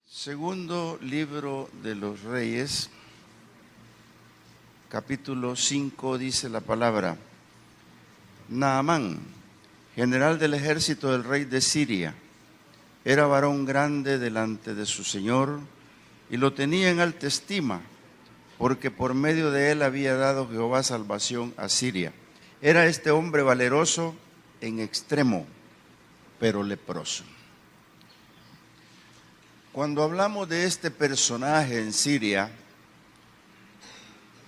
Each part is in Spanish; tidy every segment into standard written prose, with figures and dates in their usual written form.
Segundo libro de los Reyes, capítulo 5, dice la palabra: Naamán, general del ejército del rey de Siria, era varón grande delante de su señor y lo tenía en alta estima, porque por medio de él había dado Jehová salvación a Siria. Era este hombre valeroso en extremo, pero leproso. Cuando hablamos de este personaje en Siria,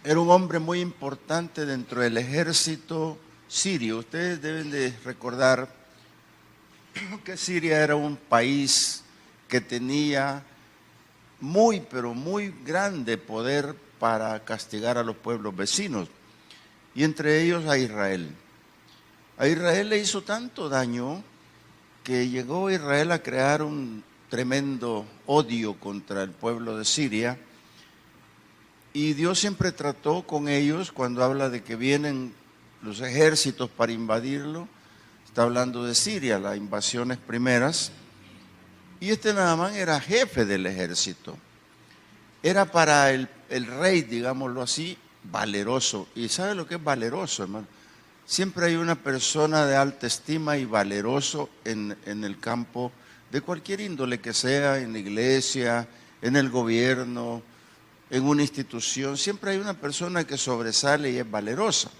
era un hombre muy importante dentro del ejército sirio. Ustedes deben de recordar que Siria era un país que tenía muy, pero muy grande poder para castigar a los pueblos vecinos, y entre ellos a Israel. A Israel le hizo tanto daño que llegó Israel a crear un tremendo odio contra el pueblo de Siria, y Dios siempre trató con ellos. Cuando habla de que vienen los ejércitos para invadirlo, está hablando de Siria, las invasiones primeras, y este Naamán era jefe del ejército. Era para el rey, digámoslo así, valeroso. ¿Y sabe lo que es valeroso, hermano? Siempre hay una persona de alta estima y valeroso en el campo de cualquier índole que sea, en la iglesia, en el gobierno, en una institución. Siempre hay una persona que sobresale y es valerosa.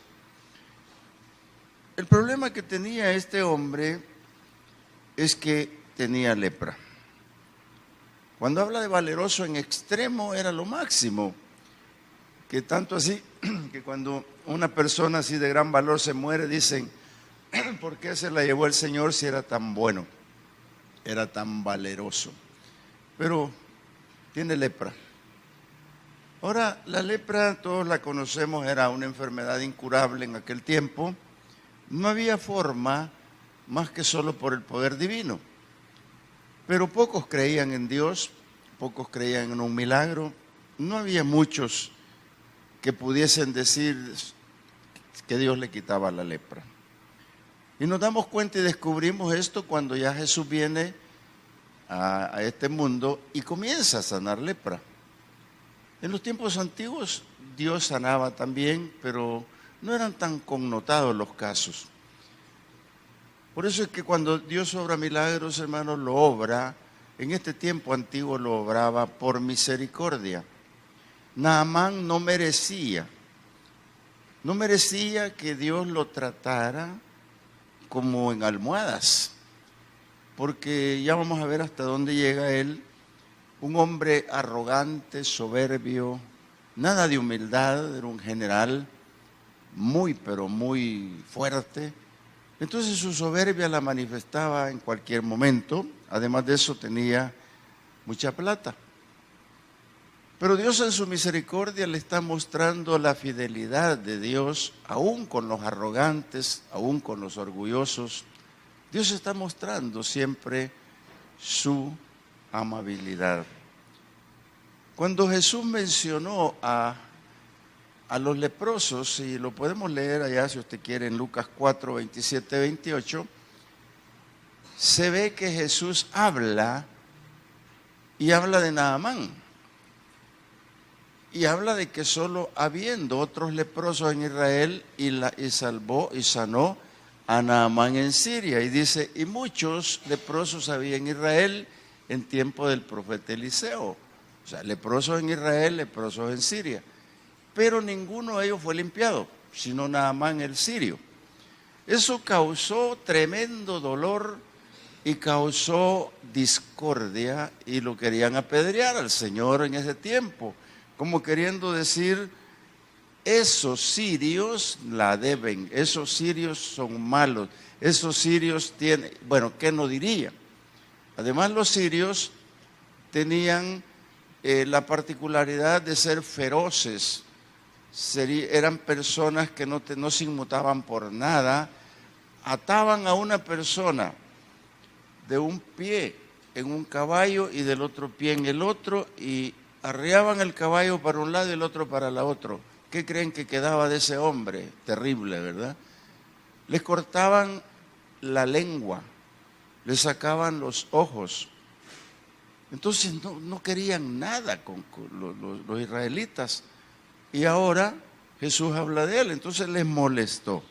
El problema que tenía este hombre es que tenía lepra. Cuando habla de valeroso en extremo, era lo máximo, que tanto así que cuando una persona así de gran valor se muere, dicen: ¿por qué se la llevó el Señor si era tan bueno, era tan valeroso? Pero tiene lepra. Ahora, la lepra, todos la conocemos, era una enfermedad incurable en aquel tiempo. No había forma más que solo por el poder divino. Pero pocos creían en Dios, pocos creían en un milagro. No había muchos que pudiesen decir que Dios le quitaba la lepra. Y nos damos cuenta y descubrimos esto cuando ya Jesús viene a este mundo y comienza a sanar lepra. En los tiempos antiguos Dios sanaba también, pero no eran tan connotados los casos. Por eso es que cuando Dios obra milagros, hermanos, lo obra, en este tiempo antiguo lo obraba por misericordia. Naamán no merecía que Dios lo tratara como en almohadas, porque ya vamos a ver hasta dónde llega él. Un hombre arrogante, soberbio, nada de humildad, era un general muy, pero muy fuerte. Entonces su soberbia la manifestaba en cualquier momento. Además de eso tenía mucha plata. Pero Dios en su misericordia le está mostrando la fidelidad de Dios, aún con los arrogantes, aún con los orgullosos. Dios está mostrando siempre su amabilidad. Cuando Jesús mencionó a los leprosos, y lo podemos leer allá si usted quiere en Lucas 4, 27, 28, se ve que Jesús habla de Naamán. Y habla de que solo habiendo otros leprosos en Israel, y salvó y sanó a Naamán en Siria. Y dice: y muchos leprosos había en Israel en tiempo del profeta Eliseo. O sea, leprosos en Israel, leprosos en Siria. Pero ninguno de ellos fue limpiado, sino Naamán el sirio. Eso causó tremendo dolor y causó discordia, y lo querían apedrear al Señor en ese tiempo, como queriendo decir: esos sirios la deben, esos sirios son malos, esos sirios tienen, bueno, ¿qué no diría? Además, los sirios tenían la particularidad de ser feroces. Eran personas que no se inmutaban por nada. Ataban a una persona de un pie en un caballo y del otro pie en el otro, y arriaban el caballo para un lado y el otro para el otro, ¿qué creen que quedaba de ese hombre? Terrible, ¿verdad? Les cortaban la lengua, les sacaban los ojos. Entonces no querían nada con los israelitas. Y ahora Jesús habla de él, entonces les molestó.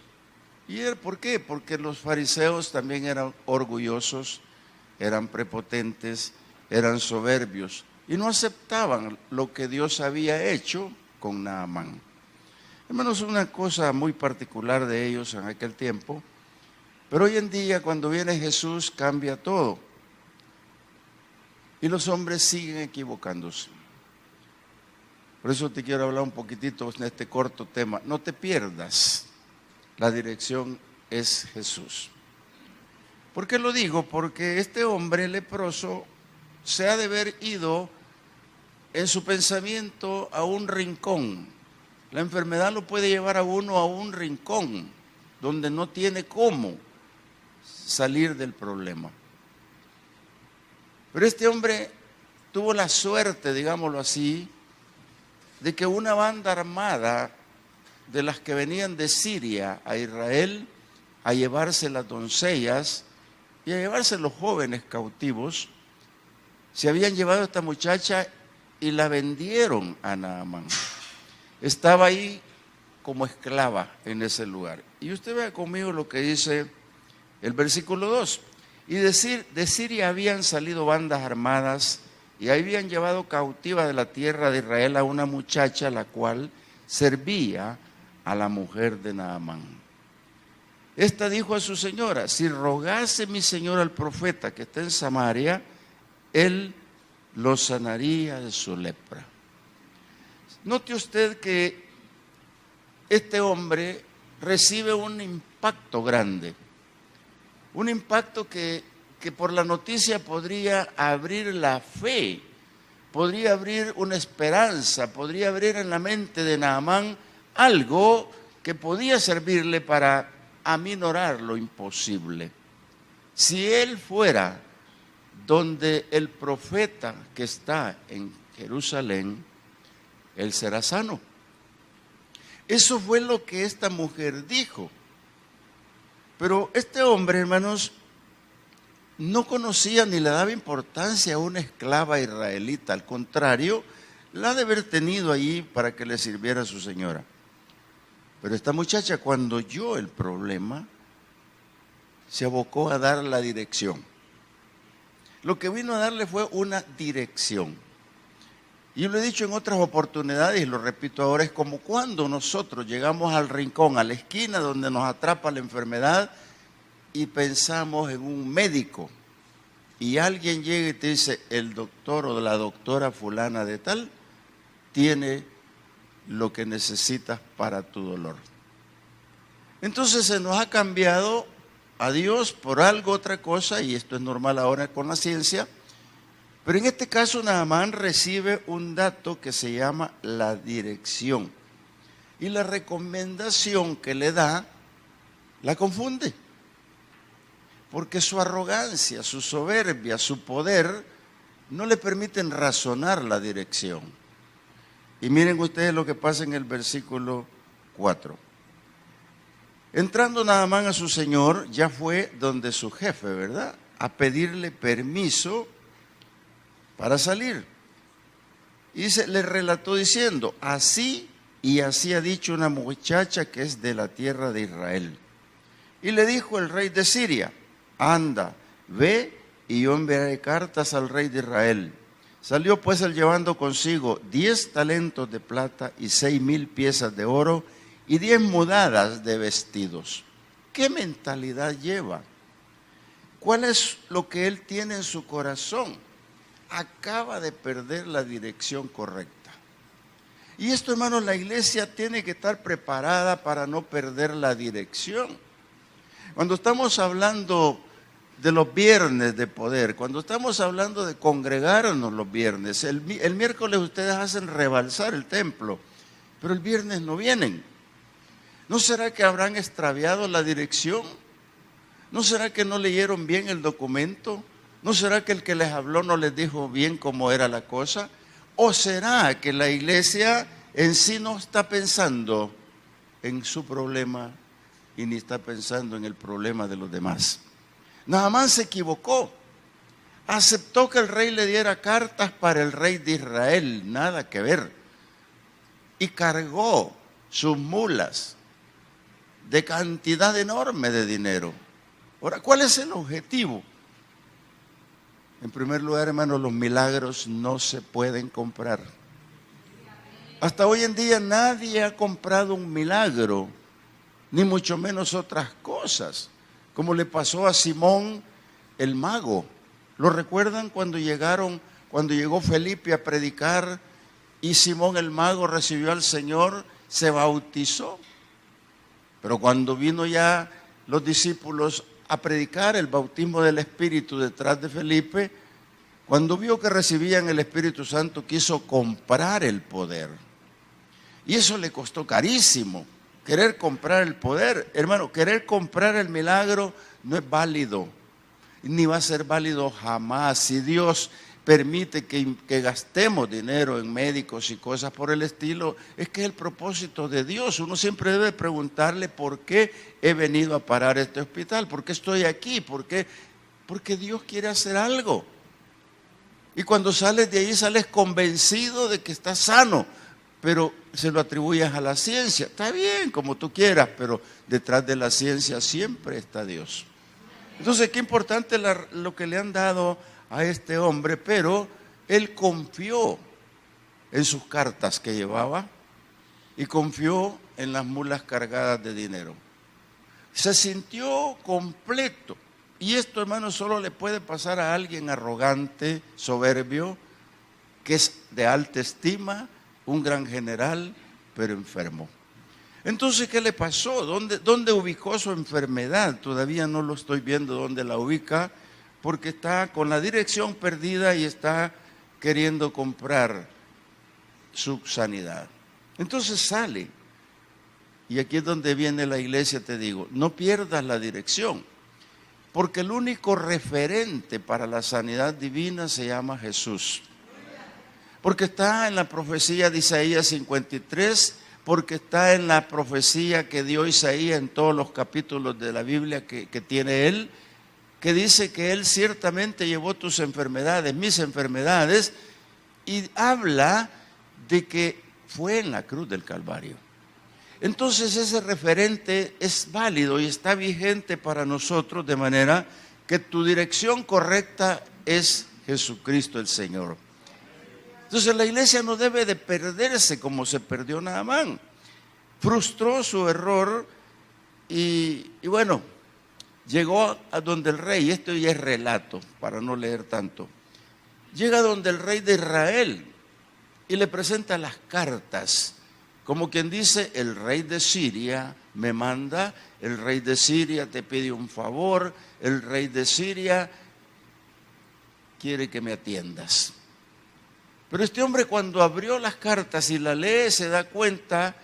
¿Y él por qué? Porque los fariseos también eran orgullosos, eran prepotentes, eran soberbios y no aceptaban lo que Dios había hecho con Naamán. Hermanos, una cosa muy particular de ellos en aquel tiempo, pero hoy en día cuando viene Jesús cambia todo y los hombres siguen equivocándose. Por eso te quiero hablar un poquitito en este corto tema. No te pierdas, la dirección es Jesús. ¿Por qué lo digo? Porque este hombre leproso se ha de haber ido en su pensamiento a un rincón. La enfermedad lo puede llevar a uno a un rincón donde no tiene cómo salir del problema. Pero este hombre tuvo la suerte, digámoslo así, de que una banda armada de las que venían de Siria a Israel a llevarse las doncellas y a llevarse los jóvenes cautivos, se habían llevado a esta muchacha y la vendieron a Naamán. Estaba ahí como esclava en ese lugar. Y usted vea conmigo lo que dice el versículo 2. Y de Siria habían salido bandas armadas y habían llevado cautiva de la tierra de Israel a una muchacha la cual servía a la mujer de Naamán. Esta dijo a su señora: si rogase mi señor al profeta que está en Samaria, él lo sanaría de su lepra. Note usted que este hombre recibe un impacto grande, un impacto que por la noticia podría abrir la fe, podría abrir una esperanza, podría abrir en la mente de Naamán algo que podía servirle para aminorar lo imposible. Si él fuera donde el profeta que está en Jerusalén, él será sano. Eso fue lo que esta mujer dijo. Pero este hombre, hermanos, no conocía ni le daba importancia a una esclava israelita. Al contrario, la ha de haber tenido allí para que le sirviera a su señora. Pero esta muchacha, cuando oyó el problema, se abocó a dar la dirección. Lo que vino a darle fue una dirección. Y yo lo he dicho en otras oportunidades y lo repito ahora, es como cuando nosotros llegamos al rincón, a la esquina donde nos atrapa la enfermedad y pensamos en un médico y alguien llega y te dice: el doctor o la doctora fulana de tal tiene lo que necesitas para tu dolor. Entonces se nos ha cambiado a Dios por algo, otra cosa, y esto es normal ahora con la ciencia. Pero en este caso Naamán recibe un dato que se llama la dirección. Y la recomendación que le da la confunde. Porque su arrogancia, su soberbia, su poder no le permiten razonar la dirección. Y miren ustedes lo que pasa en el versículo 4. Entrando Naamán a su señor, ya fue donde su jefe, ¿verdad?, a pedirle permiso para salir. Y le relató diciendo: así y así ha dicho una muchacha que es de la tierra de Israel. Y le dijo el rey de Siria: anda, ve y yo enviaré cartas al rey de Israel. Salió pues él llevando consigo 10 talentos de plata y 6,000 piezas de oro y 10 mudadas de vestidos. ¿Qué mentalidad lleva? ¿Cuál es lo que él tiene en su corazón? Acaba de perder la dirección correcta. Y esto, hermanos, la iglesia tiene que estar preparada para no perder la dirección. Cuando estamos hablando de los viernes de poder, cuando estamos hablando de congregarnos los viernes, el miércoles ustedes hacen rebalsar el templo, pero el viernes no vienen. ¿No será que habrán extraviado la dirección? ¿No será que no leyeron bien el documento? ¿No será que el que les habló no les dijo bien cómo era la cosa? ¿O será que la iglesia en sí no está pensando en su problema y ni está pensando en el problema de los demás. Naamán se equivocó. Aceptó que el rey le diera cartas para el rey de Israel, nada que ver. Y cargó sus mulas de cantidad enorme de dinero. Ahora, ¿cuál es el objetivo? En primer lugar, hermanos, los milagros no se pueden comprar. Hasta hoy en día nadie ha comprado un milagro, ni mucho menos otras cosas, como le pasó a Simón el mago. ¿Lo recuerdan cuando llegó Felipe a predicar y Simón el mago recibió al Señor, se bautizó? Pero cuando vino ya los discípulos a predicar el bautismo del Espíritu detrás de Felipe, cuando vio que recibían el Espíritu Santo, quiso comprar el poder. Y eso le costó carísimo, querer comprar el poder. Hermano, querer comprar el milagro no es válido, ni va a ser válido jamás. Si Dios permite que gastemos dinero en médicos y cosas por el estilo, es que es el propósito de Dios. Uno siempre debe preguntarle por qué he venido a parar este hospital, por qué estoy aquí, porque Dios quiere hacer algo. Y cuando sales de ahí sales convencido de que estás sano, pero se lo atribuyes a la ciencia. Está bien, como tú quieras, pero detrás de la ciencia siempre está Dios. Entonces, qué importante lo que le han dado a este hombre, pero él confió en sus cartas que llevaba y confió en las mulas cargadas de dinero. Se sintió completo. Y esto, hermano, solo le puede pasar a alguien arrogante, soberbio, que es de alta estima, un gran general, pero enfermo. Entonces, ¿qué le pasó? ¿Dónde ubicó su enfermedad? Todavía no lo estoy viendo dónde la ubica, porque está con la dirección perdida y está queriendo comprar su sanidad. Entonces sale. Y aquí es donde viene la iglesia, te digo, no pierdas la dirección, porque el único referente para la sanidad divina se llama Jesús. Porque está en la profecía de Isaías 53, porque está en la profecía que dio Isaías en todos los capítulos de la Biblia que tiene él, que dice que él ciertamente llevó tus enfermedades, mis enfermedades, y habla de que fue en la cruz del Calvario. Entonces ese referente es válido y está vigente para nosotros, de manera que tu dirección correcta es Jesucristo el Señor. Entonces la iglesia no debe de perderse como se perdió Naamán. Frustró su error y bueno, llegó a donde el rey, esto ya es relato para no leer tanto, llega donde el rey de Israel y le presenta las cartas. Como quien dice, el rey de Siria me manda, el rey de Siria te pide un favor, el rey de Siria quiere que me atiendas. Pero este hombre, cuando abrió las cartas y la lee, se da cuenta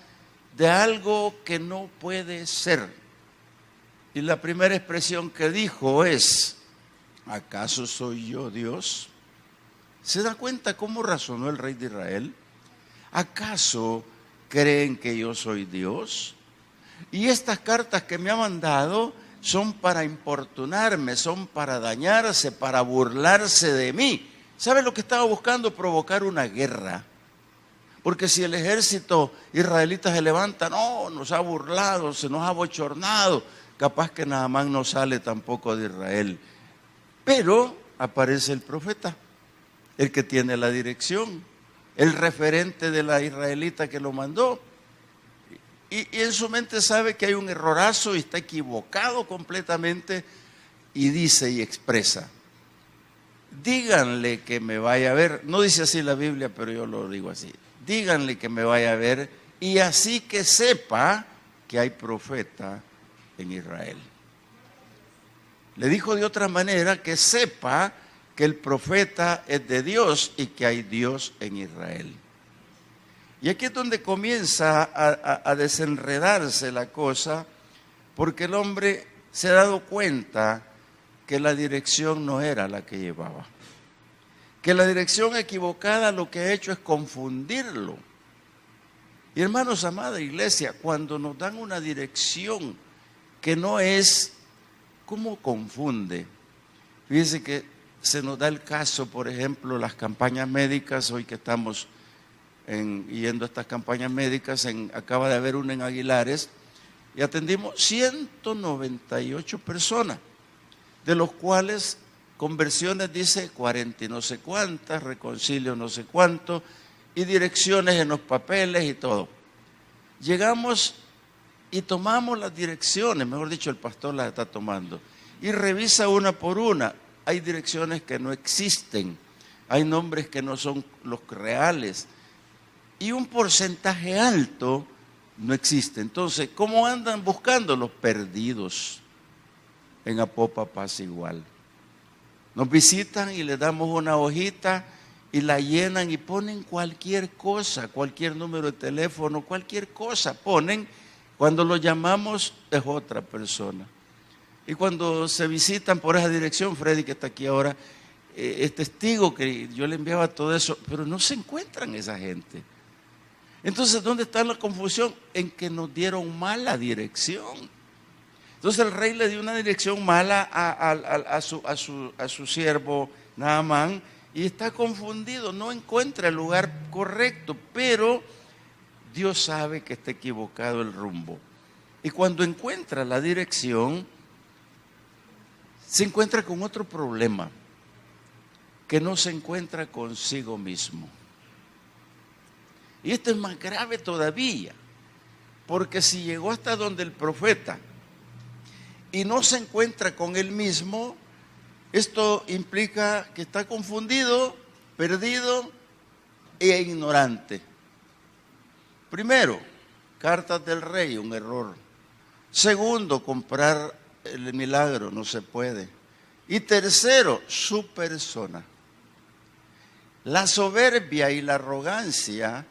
de algo que no puede ser. Y la primera expresión que dijo es: ¿acaso soy yo Dios? ¿Se da cuenta cómo razonó el rey de Israel? ¿Acaso creen que yo soy Dios? Y estas cartas que me ha mandado son para importunarme, son para dañarse, para burlarse de mí. ¿Sabe lo que estaba buscando? Provocar una guerra. Porque si el ejército israelita se levanta, no, nos ha burlado, se nos ha bochornado, capaz que Naamán no sale tampoco de Israel. Pero aparece el profeta, el que tiene la dirección, el referente de la israelita que lo mandó. Y en su mente sabe que hay un errorazo y está equivocado completamente, y dice y expresa: díganle que me vaya a ver. No dice así la Biblia, pero yo lo digo así: díganle que me vaya a ver, y así que sepa que hay profeta en Israel. Le dijo de otra manera: que sepa que el profeta es de Dios y que hay Dios en Israel. Y aquí es donde comienza a desenredarse la cosa, porque el hombre se ha dado cuenta que la dirección no era la que llevaba, que la dirección equivocada lo que ha hecho es confundirlo. Y hermanos, amada iglesia, cuando nos dan una dirección que no es, ¿cómo confunde? Fíjense que se nos da el caso, por ejemplo, las campañas médicas, hoy que estamos yendo a estas campañas médicas, acaba de haber una en Aguilares, y atendimos 198 personas, de los cuales conversiones dice 40 y no sé cuántas, reconcilio no sé cuánto, y direcciones en los papeles y todo. Llegamos y tomamos las direcciones, mejor dicho, el pastor las está tomando, y revisa una por una. Hay direcciones que no existen, hay nombres que no son los reales, y un porcentaje alto no existe. Entonces, ¿cómo andan buscando? Los perdidos. En Apopa pasa igual. Nos visitan y les damos una hojita y la llenan y ponen cualquier cosa, cualquier número de teléfono, cualquier cosa ponen. Cuando lo llamamos es otra persona. Y cuando se visitan por esa dirección, Freddy, que está aquí ahora, es testigo que yo le enviaba todo eso, pero no se encuentran esa gente. Entonces, ¿dónde está la confusión? En que nos dieron mala dirección. Entonces el rey le dio una dirección mala a su siervo Naamán y está confundido, no encuentra el lugar correcto, pero Dios sabe que está equivocado el rumbo. Y cuando encuentra la dirección, se encuentra con otro problema, que no se encuentra consigo mismo. Y esto es más grave todavía, porque si llegó hasta donde el profeta y no se encuentra con él mismo, esto implica que está confundido, perdido e ignorante. Primero, cartas del rey, un error. Segundo, comprar el milagro, no se puede. Y tercero, su persona. La soberbia y la arrogancia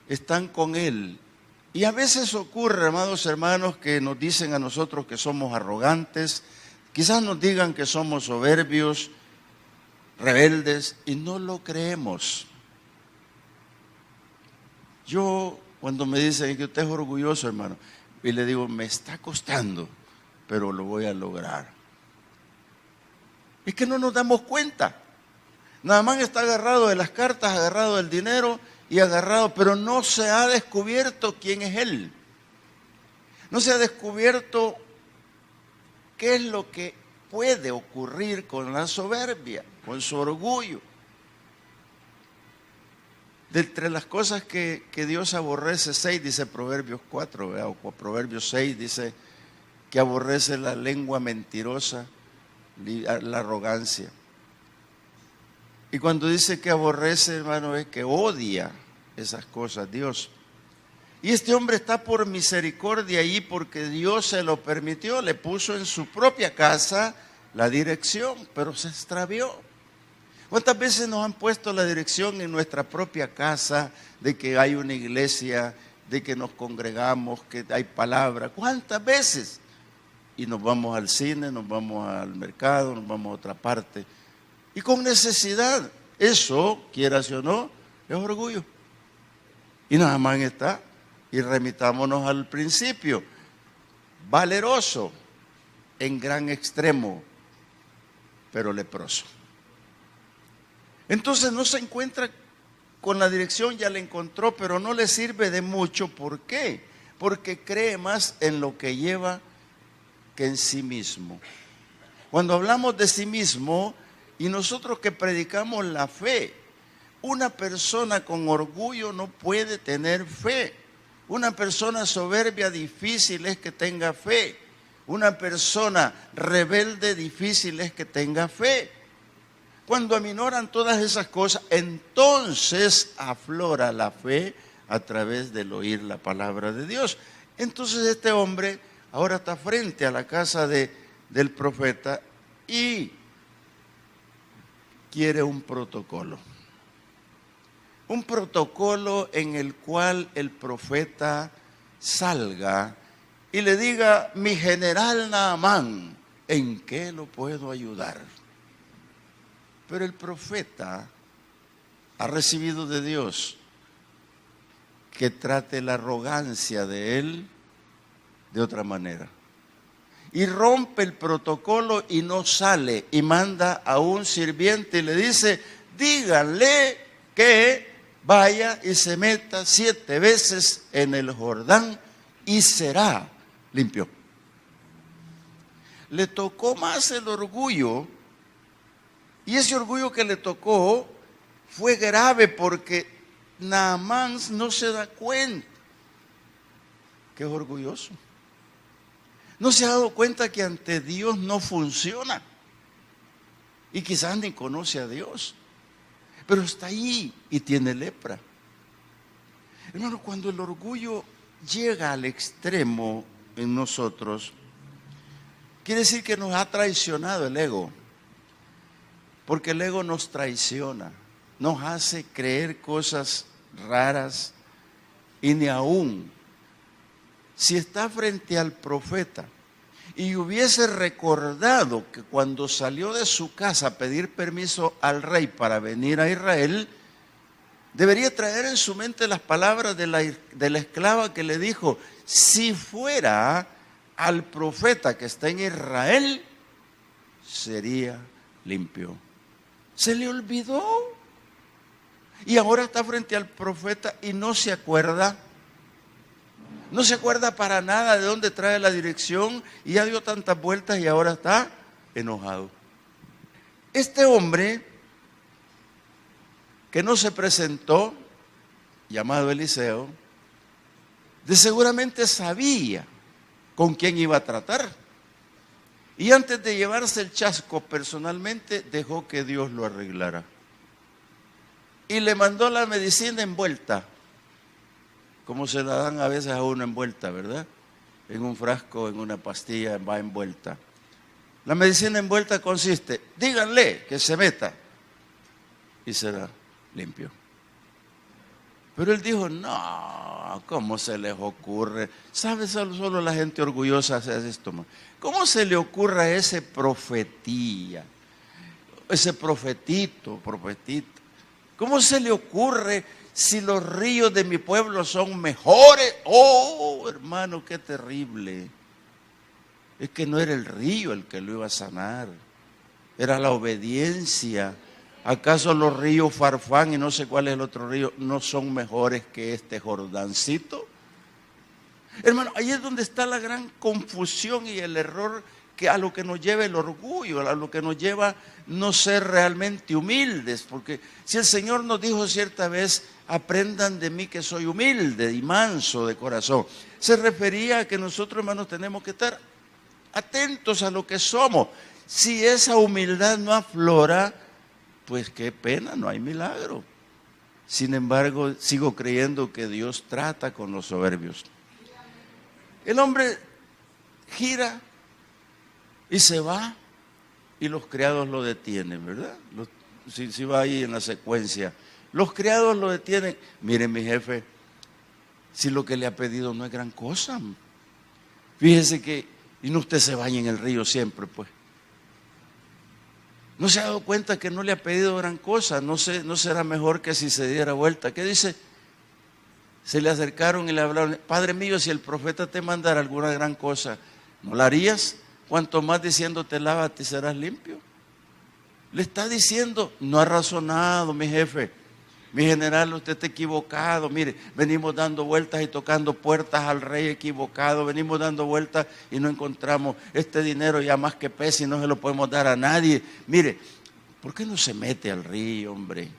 están con él. Y a veces ocurre, amados hermanos, que nos dicen a nosotros que somos arrogantes, quizás nos digan que somos soberbios, rebeldes, y no lo creemos. Yo, cuando me dicen que usted es orgulloso, hermano, y le digo, me está costando, pero lo voy a lograr. Es que no nos damos cuenta. Nada más está agarrado de las cartas, agarrado del dinero y agarrado, pero no se ha descubierto quién es él. No se ha descubierto qué es lo que puede ocurrir con la soberbia, con su orgullo. De entre las cosas que Dios aborrece, 6 dice Proverbios 4, ¿verdad? O Proverbios 6 dice que aborrece la lengua mentirosa, la arrogancia. Y cuando dice que aborrece, hermano, es que odia esas cosas, Dios. Y este hombre está por misericordia ahí porque Dios se lo permitió, le puso en su propia casa la dirección, pero se extravió. ¿Cuántas veces nos han puesto la dirección en nuestra propia casa de que hay una iglesia, de que nos congregamos, que hay palabra? ¿Cuántas veces? Y nos vamos al cine, nos vamos al mercado, nos vamos a otra parte. Y con necesidad, eso, quieras o no, es orgullo. Y nada más está. Y remitámonos al principio. Valeroso en gran extremo, pero leproso. Entonces no se encuentra con la dirección, ya la encontró, pero no le sirve de mucho. ¿Por qué? Porque cree más en lo que lleva que en sí mismo. Cuando hablamos de sí mismo, y nosotros que predicamos la fe, una persona con orgullo no puede tener fe. Una persona soberbia difícil es que tenga fe. Una persona rebelde difícil es que tenga fe. Cuando aminoran todas esas cosas, entonces aflora la fe a través del oír la palabra de Dios. Entonces este hombre ahora está frente a la casa del profeta y quiere un protocolo. Un protocolo en el cual el profeta salga y le diga, mi general Naamán, ¿en qué lo puedo ayudar? Pero el profeta ha recibido de Dios que trate la arrogancia de él de otra manera. Y rompe el protocolo y no sale y manda a un sirviente y le dice, díganle que vaya y se meta 7 veces en el Jordán y será limpio. Le tocó más el orgullo, y ese orgullo que le tocó fue grave porque Naamán no se da cuenta que es orgulloso. No se ha dado cuenta que ante Dios no funciona. Y quizás ni conoce a Dios. Pero está ahí y tiene lepra. Hermano, cuando el orgullo llega al extremo en nosotros, quiere decir que nos ha traicionado el ego. Porque el ego nos traiciona. Nos hace creer cosas raras. Y ni aún, si está frente al profeta y hubiese recordado que cuando salió de su casa a pedir permiso al rey para venir a Israel, debería traer en su mente las palabras de la esclava que le dijo, si fuera al profeta que está en Israel, sería limpio. Se le olvidó. Y ahora está frente al profeta y no se acuerda. No se acuerda para nada de dónde trae la dirección y ya dio tantas vueltas y ahora está enojado. Este hombre que no se presentó, llamado Eliseo, de seguramente sabía con quién iba a tratar. Y antes de llevarse el chasco personalmente, dejó que Dios lo arreglara. Y le mandó la medicina envuelta, como se la dan a veces a uno envuelta, ¿verdad? En un frasco, en una pastilla, va envuelta. La medicina envuelta consiste, díganle que se meta y será limpio. Pero él dijo, no, ¿cómo se les ocurre? ¿Sabes? Solo la gente orgullosa hace esto. ¿Cómo se le ocurre a ese profetía? Ese profetita. ¿Cómo se le ocurre si los ríos de mi pueblo son mejores? Oh, hermano, qué terrible. Es que no era el río el que lo iba a sanar. Era la obediencia. ¿Acaso los ríos Farfán y no sé cuál es el otro río no son mejores que este Jordancito? Hermano, ahí es donde está la gran confusión y el error que a lo que nos lleva el orgullo, a lo que nos lleva no ser realmente humildes. Porque si el Señor nos dijo cierta vez, aprendan de mí que soy humilde y manso de corazón, se refería a que nosotros, hermanos, tenemos que estar atentos a lo que somos. Si esa humildad no aflora, pues qué pena, no hay milagro. Sin embargo, sigo creyendo que Dios trata con los soberbios. El hombre gira y se va y los criados lo detienen, ¿verdad? Si va ahí en la secuencia. Los criados lo detienen. Miren, mi jefe, si lo que le ha pedido no es gran cosa. Fíjese que, y no usted se baña en el río siempre, pues. ¿No se ha dado cuenta que no le ha pedido gran cosa? ¿No será mejor que si se diera vuelta? ¿Qué dice? Se le acercaron y le hablaron, Padre mío, si el profeta te mandara alguna gran cosa, ¿no la harías? Cuanto más diciéndote lávate y serás limpio. Le está diciendo, no ha razonado mi jefe, mi general, usted está equivocado. Mire, venimos dando vueltas y tocando puertas al rey equivocado, venimos dando vueltas y no encontramos este dinero ya más que pesa y no se lo podemos dar a nadie. Mire, ¿por qué no se mete al río, hombre?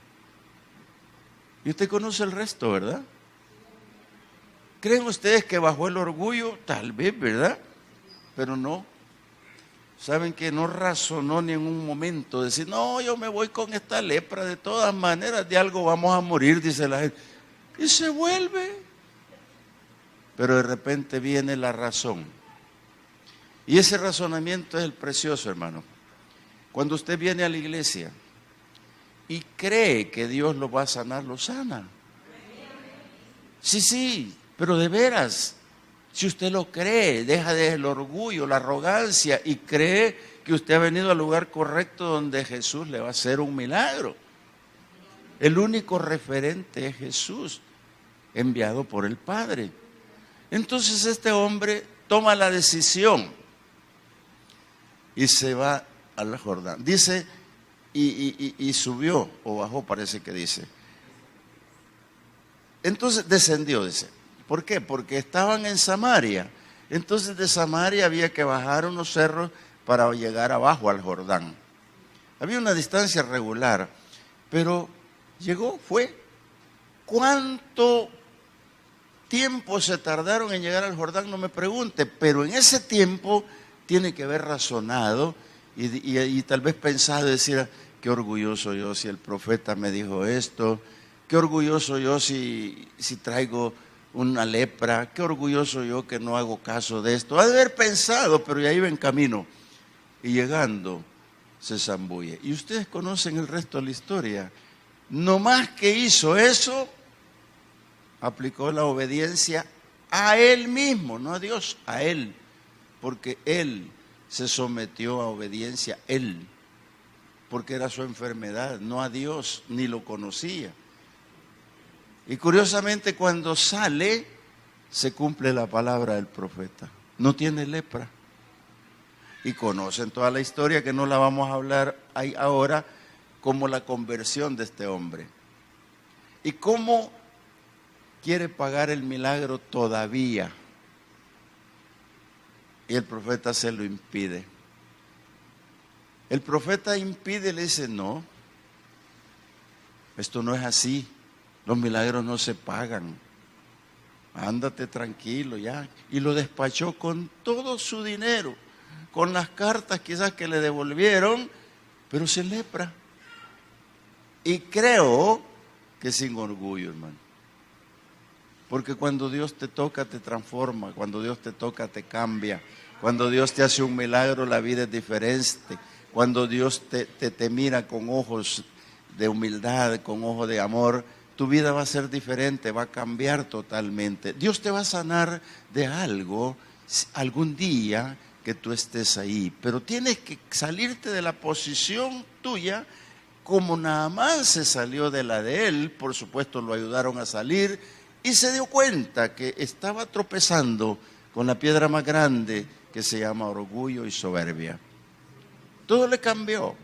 Y usted conoce el resto, ¿verdad? ¿Creen ustedes que bajó el orgullo? Tal vez, ¿verdad? Pero no. ¿Saben que no razonó ni en un momento? Decir, no, yo me voy con esta lepra, de todas maneras, de algo vamos a morir, dice la gente. Y se vuelve. Pero de repente viene la razón. Y ese razonamiento es el precioso, hermano. Cuando usted viene a la iglesia y cree que Dios lo va a sanar, lo sana. Sí, pero de veras, si usted lo cree, deja el orgullo, la arrogancia y cree que usted ha venido al lugar correcto donde Jesús le va a hacer un milagro. El único referente es Jesús. enviado por el Padre. Entonces este hombre toma la decisión y se va al Jordán. Dice, y subió o bajó, parece que dice. Entonces descendió, dice. ¿Por qué? Porque estaban en Samaria. Entonces de Samaria había que bajar unos cerros para llegar abajo al Jordán. Había una distancia regular, pero llegó, fue. ¿Cuánto tiempo se tardaron en llegar al Jordán? No me pregunte, pero en ese tiempo tiene que haber razonado y tal vez pensado y decir, qué orgulloso yo si el profeta me dijo esto, qué orgulloso yo si traigo una lepra, qué orgulloso yo que no hago caso de esto. Ha de haber pensado, pero ya iba en camino y llegando se zambulle. Y ustedes conocen el resto de la historia. No más que hizo eso, aplicó la obediencia a él mismo, no a Dios, a él, porque él se sometió a obediencia, él, porque era su enfermedad, no a Dios, ni lo conocía. Y curiosamente cuando sale, se cumple la palabra del profeta, no tiene lepra. Y conocen toda la historia, que no la vamos a hablar ahí ahora, como la conversión de este hombre. Y cómo quiere pagar el milagro todavía. Y el profeta se lo impide. El profeta impide, le dice, no, esto no es así. Los milagros no se pagan. Ándate tranquilo ya. Y lo despachó con todo su dinero, con las cartas quizás que le devolvieron, pero sin lepra. Y creo que sin orgullo, hermano. Porque cuando Dios te toca, te transforma. Cuando Dios te toca, te cambia. Cuando Dios te hace un milagro, la vida es diferente. Cuando Dios te mira con ojos de humildad, con ojos de amor, tu vida va a ser diferente, va a cambiar totalmente. Dios te va a sanar de algo algún día que tú estés ahí. Pero tienes que salirte de la posición tuya, como Naamán se salió de la de él. Por supuesto lo ayudaron a salir y se dio cuenta que estaba tropezando con la piedra más grande, que se llama orgullo y soberbia. Todo le cambió.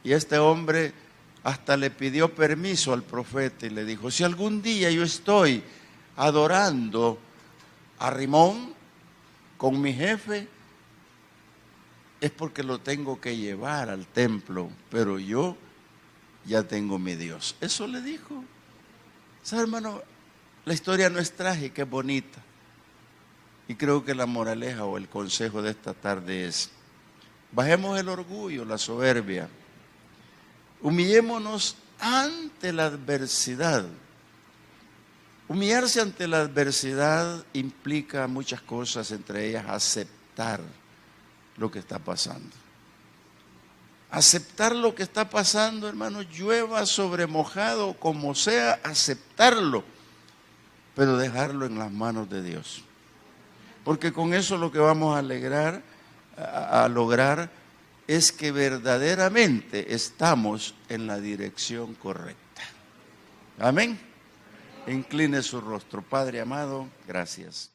Y este hombre hasta le pidió permiso al profeta y le dijo, si algún día yo estoy adorando a Rimón con mi jefe, es porque lo tengo que llevar al templo, pero yo ya tengo mi Dios. Eso le dijo. ¿Sabe, hermano? La historia no es trágica, es bonita. Y creo que la moraleja o el consejo de esta tarde es, bajemos el orgullo, la soberbia. Humillémonos ante la adversidad. Humillarse ante la adversidad implica muchas cosas, entre ellas aceptar lo que está pasando. Aceptar lo que está pasando, hermano, llueva sobre mojado, como sea, aceptarlo, pero dejarlo en las manos de Dios. Porque con eso lo que vamos a lograr es que verdaderamente estamos en la dirección correcta. Amén. Incline su rostro. Padre amado, gracias.